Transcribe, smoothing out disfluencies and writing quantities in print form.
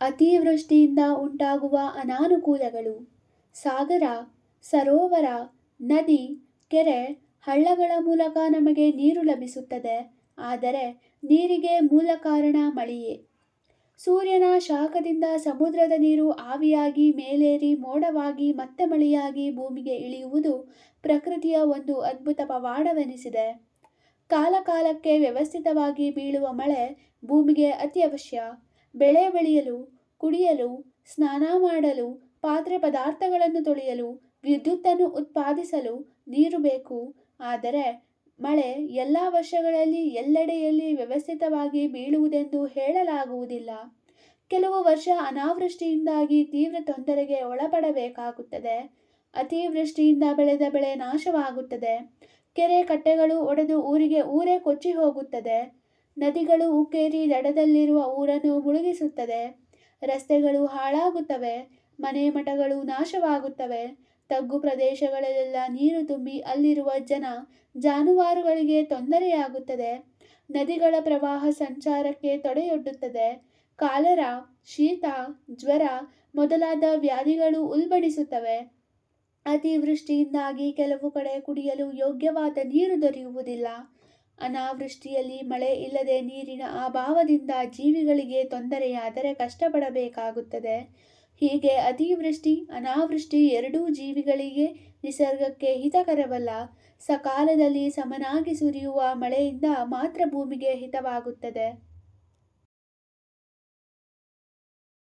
ಅತಿವೃಷ್ಟಿಯಿಂದ ಉಂಟಾಗುವ ಅನಾನುಕೂಲಗಳು. ಸಾಗರ, ಸರೋವರ, ನದಿ, ಕೆರೆ, ಹಳ್ಳಗಳ ಮೂಲಕ ನಮಗೆ ನೀರು ಲಭಿಸುತ್ತದೆ. ಆದರೆ ನೀರಿಗೆ ಮೂಲ ಕಾರಣ ಮಳೆಯೇ. ಸೂರ್ಯನ ಶಾಖದಿಂದ ಸಮುದ್ರದ ನೀರು ಆವಿಯಾಗಿ ಮೇಲೇರಿ ಮೋಡವಾಗಿ ಮತ್ತೆ ಮಳೆಯಾಗಿ ಭೂಮಿಗೆ ಇಳಿಯುವುದು ಪ್ರಕೃತಿಯ ಒಂದು ಅದ್ಭುತ ಪವಾಡವೆನಿಸಿದೆ. ಕಾಲಕಾಲಕ್ಕೆ ವ್ಯವಸ್ಥಿತವಾಗಿ ಬೀಳುವ ಮಳೆ ಭೂಮಿಗೆ ಅತಿ ಅವಶ್ಯ. ಬೆಳೆ ಬೆಳೆಯಲು, ಕುಡಿಯಲು, ಸ್ನಾನ ಮಾಡಲು, ಪಾತ್ರೆ ಪದಾರ್ಥಗಳನ್ನು ತೊಳೆಯಲು, ವಿದ್ಯುತ್ತನ್ನು ಉತ್ಪಾದಿಸಲು ನೀರು ಬೇಕು. ಆದರೆ ಮಳೆ ಎಲ್ಲ ವರ್ಷಗಳಲ್ಲಿ ಎಲ್ಲೆಡೆಯಲ್ಲಿ ವ್ಯವಸ್ಥಿತವಾಗಿ ಬೀಳುವುದೆಂದು ಹೇಳಲಾಗುವುದಿಲ್ಲ. ಕೆಲವು ವರ್ಷ ಅನಾವೃಷ್ಟಿಯಿಂದಾಗಿ ತೀವ್ರ ತೊಂದರೆಗೆ ಒಳಪಡಬೇಕಾಗುತ್ತದೆ. ಅತಿವೃಷ್ಟಿಯಿಂದ ಬೆಳೆದ ಬೆಳೆ ನಾಶವಾಗುತ್ತದೆ. ಕೆರೆ ಕಟ್ಟೆಗಳು ಒಡೆದು ಊರಿಗೆ ಊರೇ ಕೊಚ್ಚಿ ಹೋಗುತ್ತದೆ. ನದಿಗಳು ಉಕ್ಕೇರಿ ದಡದಲ್ಲಿರುವ ಊರನ್ನು ಮುಳುಗಿಸುತ್ತದೆ. ರಸ್ತೆಗಳು ಹಾಳಾಗುತ್ತವೆ. ಮನೆ ಮಠಗಳು ನಾಶವಾಗುತ್ತವೆ. ತಗ್ಗು ಪ್ರದೇಶಗಳಲ್ಲೆಲ್ಲ ನೀರು ತುಂಬಿ ಅಲ್ಲಿರುವ ಜನ ಜಾನುವಾರುಗಳಿಗೆ ತೊಂದರೆಯಾಗುತ್ತದೆ. ನದಿಗಳ ಪ್ರವಾಹ ಸಂಚಾರಕ್ಕೆ ತಡೆಯೊಡ್ಡುತ್ತದೆ. ಕಾಲರಾ, ಶೀತ, ಜ್ವರ ಮೊದಲಾದ ವ್ಯಾಧಿಗಳು ಉಲ್ಬಣಿಸುತ್ತವೆ. ಅತಿವೃಷ್ಟಿಯಿಂದಾಗಿ ಕೆಲವು ಕಡೆ ಕುಡಿಯಲು ಯೋಗ್ಯವಾದ ನೀರು ದೊರೆಯುವುದಿಲ್ಲ. ಅನಾವೃಷ್ಟಿಯಲ್ಲಿ ಮಳೆ ಇಲ್ಲದೆ ನೀರಿನ ಅಭಾವದಿಂದ ಜೀವಿಗಳಿಗೆ ತೊಂದರೆಯಾದರೆ ಕಷ್ಟಪಡಬೇಕಾಗುತ್ತದೆ. ಹೀಗೆ ಅತಿವೃಷ್ಟಿ, ಅನಾವೃಷ್ಟಿ ಎರಡೂ ಜೀವಿಗಳಿಗೆ, ನಿಸರ್ಗಕ್ಕೆ ಹಿತಕರವಲ್ಲ. ಸಕಾಲದಲ್ಲಿ ಸಮನಾಗಿ ಸುರಿಯುವ ಮಳೆಯಿಂದ ಮಾತ್ರ ಭೂಮಿಗೆ ಹಿತವಾಗುತ್ತದೆ.